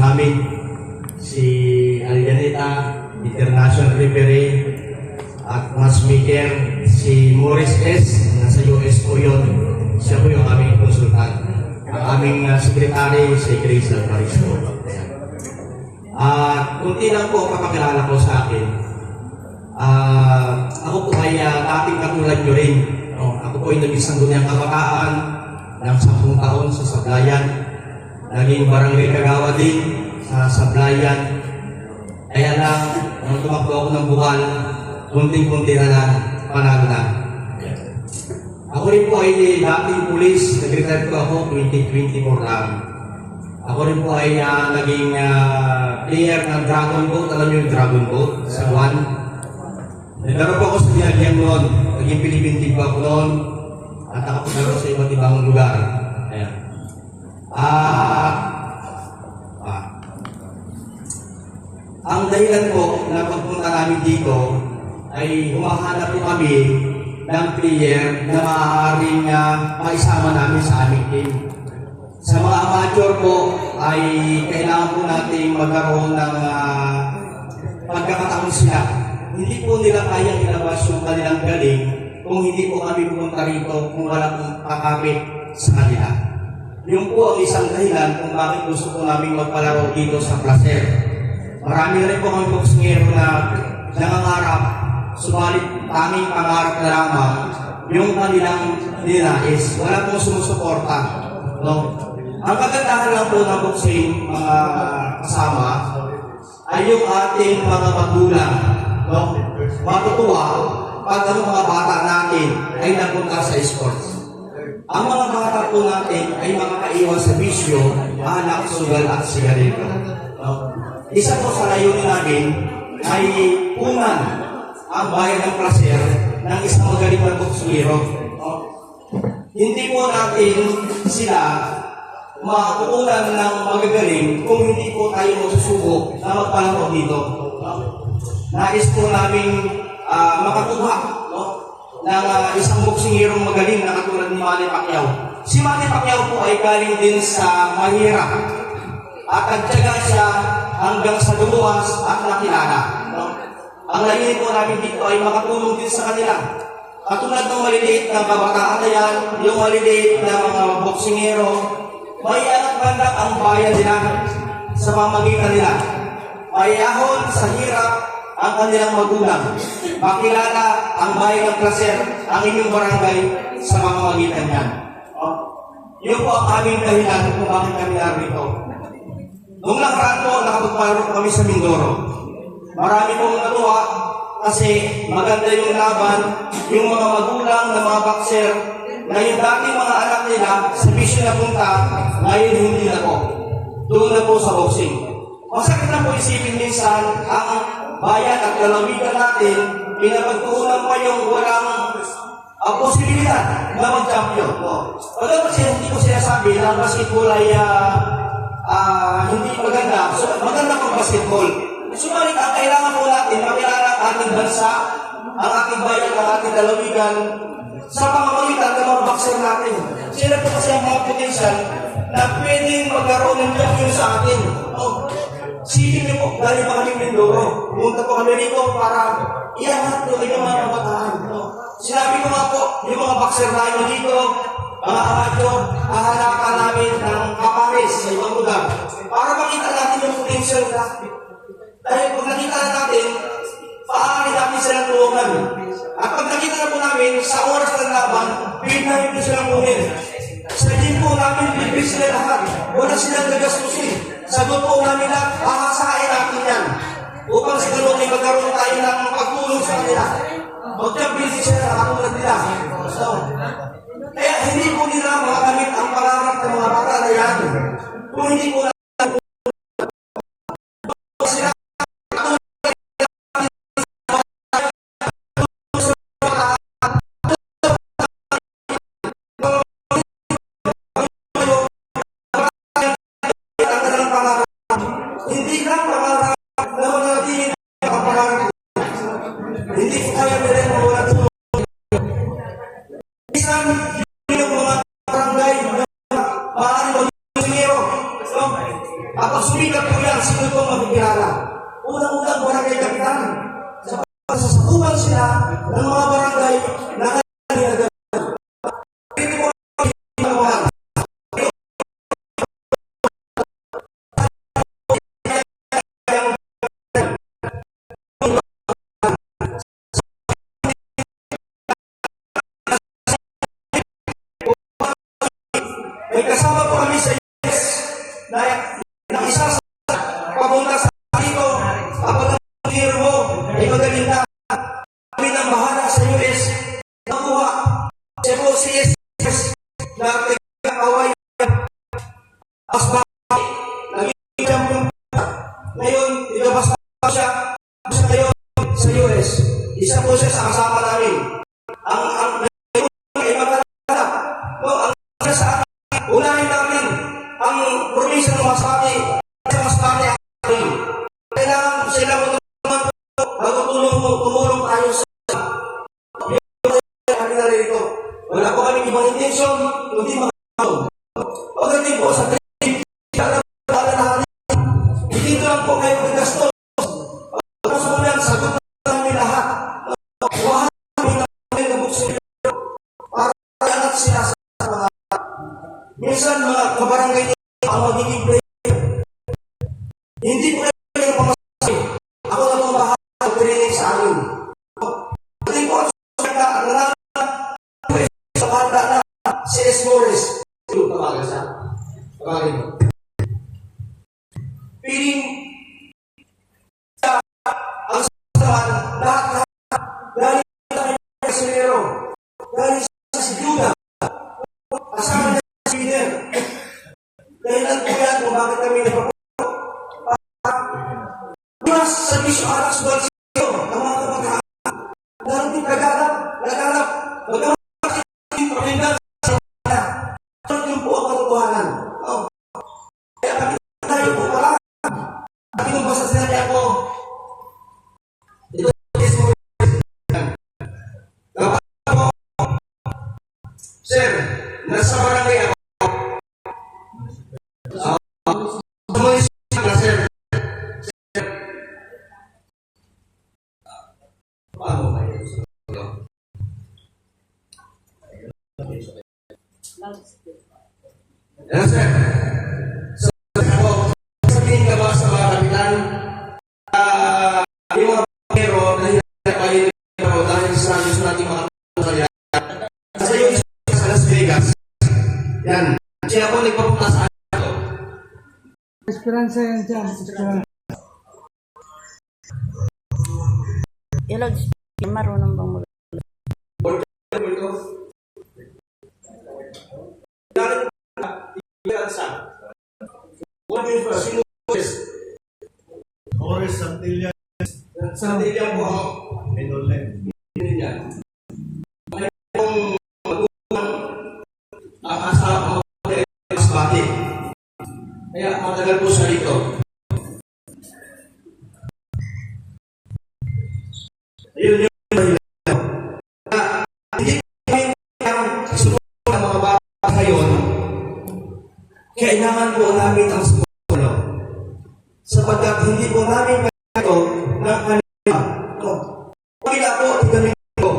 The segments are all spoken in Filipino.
namin, si Aljanita, international referee, at matchmaker, si Morris S. Nasa US po yun. Siya po yung aming konsultant. Ang aming secretary, si Grace Alvarez po. Kunti lang po kapakilala ko sa akin. Ako po ay dating katulad nyo rin. Ako po ay nag-isang dunyang kabataan ng 10 taon sa Sablayan. Naging barangay kagawa din sa Sablayan. Kaya lang, nung tumakbo ako ng Bukal, kunting-kunti na lang, panalo na. Ako rin po ay dating pulis, nag-retire po ako 2024 lang. Ako rin po ay naging player ng Dragon Boat. Alam niyo yung Dragon Boat sa Juan. Naglaro po ako sa Diagyang noon. Naging Philippine team po ako noon. At nakapaglaro sa iba't ibang lugar. Ayan. Ang dahilan po na pagpunta namin dito ay humahanap po kami ng player na maaaring maisama namin sa aming team. Sa mga amateur po ay kailangan po natin magkaroon ng pagkakataon sila. Hindi po nila kayang ilabas yung kanilang galing kung hindi po kami pumunta rito kung wala pong kakapit sa kanila. Yung po ang isang dahilan kung bakit gusto po namin magpalaro dito sa Placer. Marami rin po kami boksingero na nangangarap, subalit tanging pangarap na lamang yung kanilang ninais. Wala pong sumusuporta. No? Ang kagandahan lang po ng boxing, mga kasama, ay yung ating mga magulang. No? Matutuwa pag ang mga bata natin ay napunta sa sports. Ang mga bata po natin ay makakaiwan sa bisyo, alak, sugal at sigarilyo. No? Isa po sa layunin namin ay unan ang bayan ng Placer ng isang magaling na boksingero. No? Hindi po natin sila makukunan ng magagaling kung hindi po tayo magsusubok na magpalaro dito. No? Nais po namin makakuha ng isang boksingerong magaling na katulad ni Manny Pacquiao. Si Manny Pacquiao po ay galing din sa mahirap at nagtiyaga siya hanggang sa lumuwas at nakilala. No? Ang layunin po namin dito ay makatulong din sa kanila. Katulad ng maliliit na kabataan na yan, yung maliliit na mga boksingero, may anak banda ang bayan nila sa pamagitan nila. May ahon sa hirap ang kanilang magulang. Makilala ang bayan ng Placer, ang inyong barangay sa pamamagitan niyan. Yun po ang aming dahilan kung bakit kami narito. Noong nakaraan po, nakapagpalaro kami sa Mindoro. Marami pong natuwa kasi maganda yung laban, yung mga magulang na mga boxer, na yung dating mga anak nila sa bisyo na punta, ngayon hindi na po. Doon na po sa boxing. Masakit na po isipin minsan ang bayan at lalawigan natin, pinapagtuunan pa yung walang posibilidad na mag-champion. Pagkat kasi hindi ko sinasabi na basketball ay hindi maganda. So, maganda pang basketball. Subalit, ang kailangan po natin, makilala ang ating bansa, ang ating bayan, ang ating lalawigan, sa pamamagitan ng mga boxer natin. Sila po kasi ang mga potential na pwedeng magkaroon ng champion sa atin. Silip niyo po, dahil pa kami Mindoro. Pumunta po kami rito para iangat doon yung mga kabataan. Sinabi ko nga po, yung mga boxer namin dito, mga amateur, hahanapan namin ng kapares sa ibang lugar para makita natin yung potential nila. Dahil pag nakita na natin, paano natin silang tulungan. At pag nakita na po namin, sa oras ng laban, bignahin po silang kunin. Sa gym po namin, bibig sila lahat. Wala silang nagastusin. Sagot po namin na, hahasain natin yan. Upang sa ganun ay magkaroon tayo ng pagtulong sa kanila. Magkambil sila na katulad nila. So, kaya hindi po nila makakamit ang pangarap ng mga bata na yan. Kung hindi po sila hindi lang pangarap na manatili ang pangarap. Hindi po kaya nila mawala tulong. Isang yung mga barangay na maaaring mag-ingero. Kapag sumikat po yan, sino po makikilala? Unang-unang barangay kapitan. Sasakupan sila ng mga barangay na kanilang hindi po ginawa. May kasama po kami sa US na isa sa papunta sa dito, kapag ang hero mo ay magaling na kami ng bahala sa US, nakuha siya po si SS na tigakaway as bakit naging champion ngayon, ilabas na siya ngayon sa US, isa po siya sa kasama namin ang ay magkakala ang sa unahin namin ang probinsya ng Masbate sa Masbate akin. Kailangan sila tumulong tayo sa kami na rito. Wala po kami ibang intensyon, kundi makakawin. Pagdating po sa hindi lang po kayo pagkastos. Pagkasunan, sagot namin lahat. Buwahan namin na buksin para angat sila sa mga minsan mga kabarangay nito ang magiging player. Hindi po kayo pamasahe. Ako na pong bahala mag-training sa amin. Hindi po ang sa kanta na si S. Morris. Tawagan siya. Tawagin mo. Piling ang sasaman lahat galing sa Presidero, galing sa si Judah, kasama niya si Peter. Dahilan po yan kung bakit kami nagpapunta. Plus sa Bisyo Alas Balsio, ang mga kabataan, narating naghanap, magkakasin pakindan sa mga. Yun po ang katotohanan. Kaya kami tayo po pala. Sabi nung basta sinabi ako, ito is mo. Kapag ako, sir, nasa barangay ako. Tumalis na, sir. Paano ba yun? Yes, sir. So, ako, sabihin ka ba sa mga kapitan, yung mga pero dahil sa gusto natin mga kapitan, sa yung sa Las Vegas, yan, siya po nagpapunta sa akin. Esperanza yan dyan. Esperanza. Hello, marunong bang mag- Morris Santillan. Santillan po ako. Minolen. Yan. May pong magulong asawa ko sa Masbate. Kaya matagal po siya dito. Ayun yung dahilan. Hindi kami sumunod ng mga bata ngayon. Kailangan po namin ang sumunod. Sapagkat hindi po namin ito ng kanila. Pagkila po, igamin ko.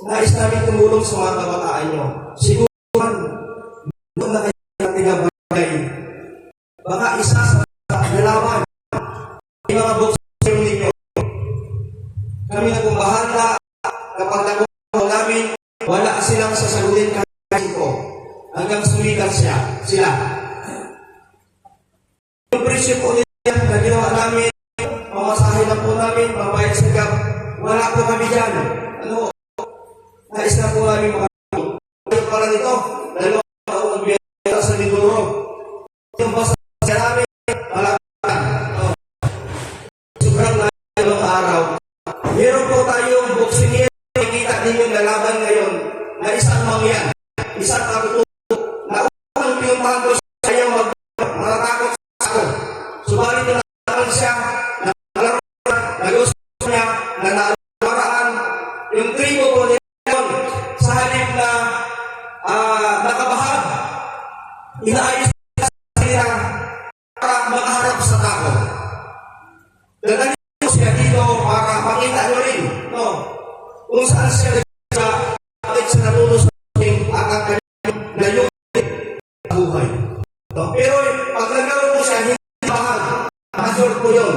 Nais namin tumulong sa mga kabataan nyo. Siguro man, doon na kayo ng tigabagay. Baka isa sa nalaman. May mga buksan ninyo. Kami na kung bahala. Kapag nakuha namin, wala silang sasagutin kahit ko. Hanggang sumikat sila. Yung presyo po nila na ginawa namin, pamasahe lang po namin, pambayad sa gap, wala po kami dyan. Ano? Nais na po namin makakita. Ayaw pala nito, dalawang taong nagbiyaya sa Mindoro. Yung basta namin, wala pa. Sobrang dalawang araw. Meron po tayong boxing here, nakikita ninyong lalaban ngayon na isang mangyan, isang karuto, na unang pinuntahan ko sa iyo matatakot sa ako. Subalit na naman siya, nag-usap niya, na naaraan, yung tribo po niya sa halip na siya sa bakit siya natuto sa ating akang na yung buhay. So, pero pag nagkaroon mo siya, hindi mahal. Masur ko yun.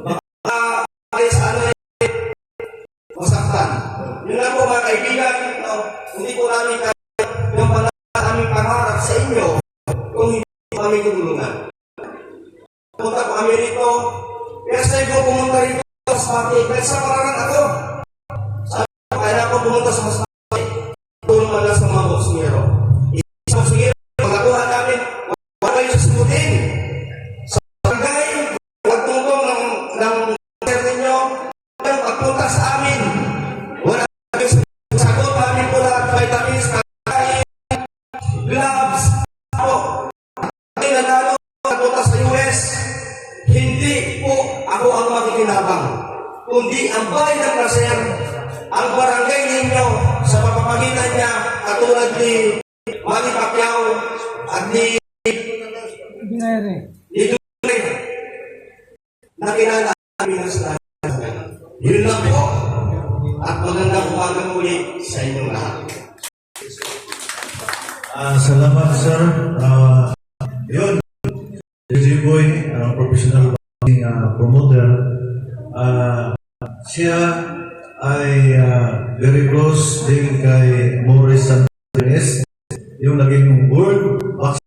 Baka sa ano masaktan. Yun lang po mga kaibigan, no? Hindi po namin yung aming pangarap sa inyo kung hindi kami tutulungan. Punta po kami rito, kaya sa ko pumunta rito sa Masbate, kaya sa paralan ako. Sabi ko, kaya ako pumunta sa Masbate, tulong man lang sa mga boksingero. Isang boksingero, pagkakuha namin, wala yung susutin. Sa barangay, pagtungkong ng sir ninyo, pagpunta sa amin, wala yung sagot namin po lahat, vitamins, kakain, gloves, ako. Ay nanalo, pagpunta sa US, hindi po ako ang makikinabang, kundi ang bayan ng Placer, ang barangay ninyo sa pamamagitan niya, katulad ni Manny Pacquiao at ni Binayari. Duterte, na kinala namin sa yun lang po. At magandang umaga muli sa inyong lahat. Salamat, sir. Yun. DJ Boy, professional boxing promoter. Siya ay very close din kay Morris Santos, yung naging world boxing